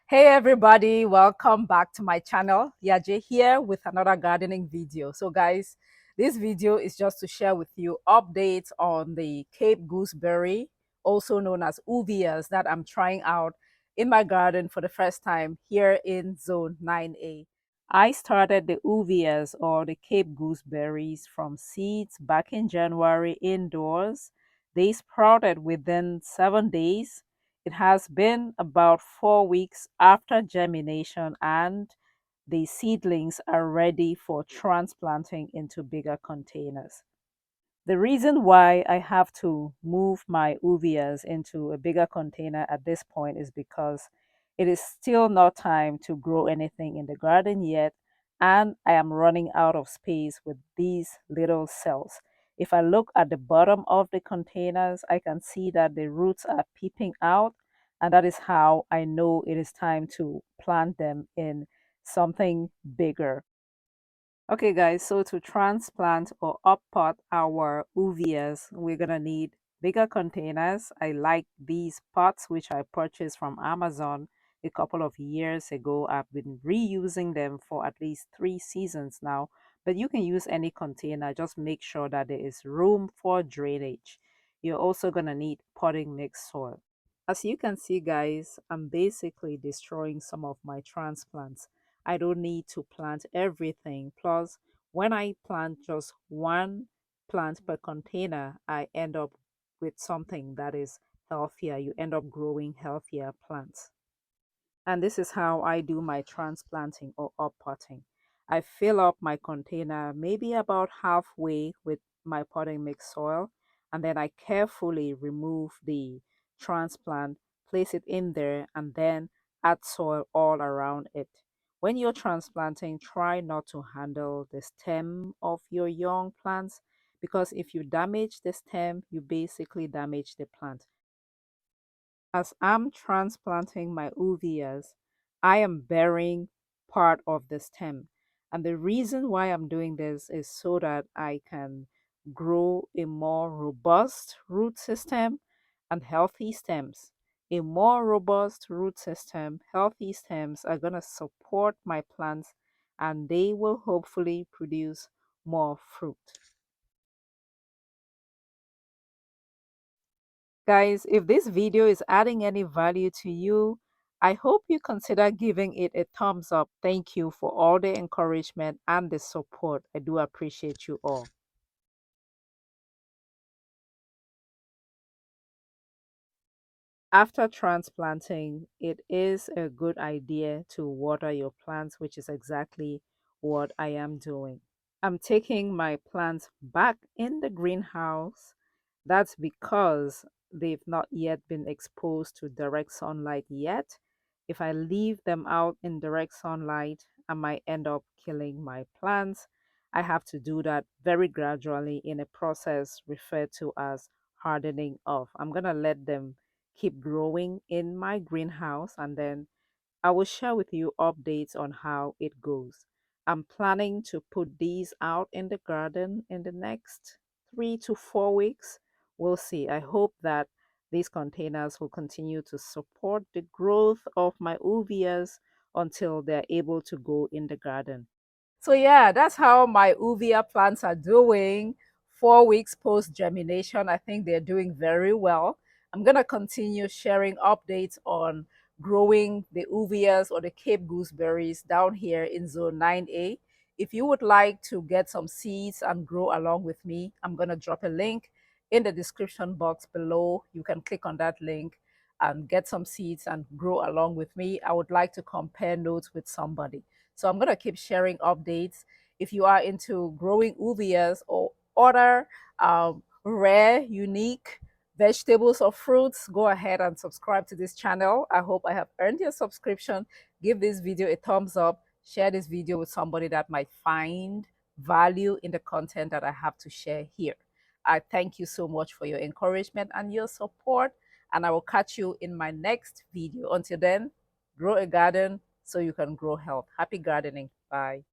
Hey everybody, welcome back to my channel. Yaje here with another gardening video. So guys, this video is just to share with you updates on the Cape Gooseberry, also known as Uvillas, that I'm trying out in my garden for the first time here in Zone 9A. I started the Uvillas or the Cape Gooseberries from seeds back in January indoors. They sprouted within 7 days. It has been about 4 weeks after germination, and the seedlings are ready for transplanting into bigger containers. The reason why I have to move my uvias into a bigger container at this point is because it is still not time to grow anything in the garden yet, and I am running out of space with these little cells. If I look at the bottom of the containers, I can see that the roots are peeping out, and that is how I know it is time to plant them in something bigger. Okay guys, so to transplant or uppot our uvias, we're gonna need bigger containers. I like these pots which I purchased from Amazon a couple of years ago. I've been reusing them for at least 3 seasons now, but you can use any container. Just make sure that there is room for drainage. You're also gonna need potting mix soil. As you can see guys, I'm basically destroying some of my transplants. I don't need to plant everything. Plus, when I plant just one plant per container, I end up with something that is healthier. You end up growing healthier plants. And this is how I do my transplanting or uppotting. I fill up my container maybe about halfway with my potting mix soil, and then I carefully remove the transplant, place it in there, and then add soil all around it. When you're transplanting, try not to handle the stem of your young plants, because if you damage the stem, you basically damage the plant. As I'm transplanting my uvias, I am burying part of the stem. And the reason why I'm doing this is so that I can grow a more robust root system and healthy stems. A more robust root system, healthy stems are going to support my plants, and they will hopefully produce more fruit. Guys, if this video is adding any value to you, I hope you consider giving it a thumbs up. Thank you for all the encouragement and the support. I do appreciate you all. After transplanting, it is a good idea to water your plants, which is exactly what I am doing. I'm taking my plants back in the greenhouse. That's because they've not yet been exposed to direct sunlight yet. If I leave them out in direct sunlight, I might end up killing my plants. I have to do that very gradually in a process referred to as hardening off. I'm going to let them keep growing in my greenhouse, and then I will share with you updates on how it goes. I'm planning to put these out in the garden in the next 3 to 4 weeks. We'll see. I hope that these containers will continue to support the growth of my uvias until they're able to go in the garden. So yeah, that's how my uvia plants are doing. 4 weeks post germination, I think they're doing very well. I'm gonna continue sharing updates on growing the uvias or the Cape gooseberries down here in zone 9A. If you would like to get some seeds and grow along with me, I'm gonna drop a link in the description box below. You can click on that link and get some seeds and grow along with me. I would like to compare notes with somebody. So I'm going to keep sharing updates. If you are into growing uvias or other rare, unique vegetables or fruits, go ahead and subscribe to this channel. I hope I have earned your subscription. Give this video a thumbs up. Share this video with somebody that might find value in the content that I have to share here. I thank you so much for your encouragement and your support, and I will catch you in my next video. Until then, grow a garden so you can grow health. Happy gardening. Bye.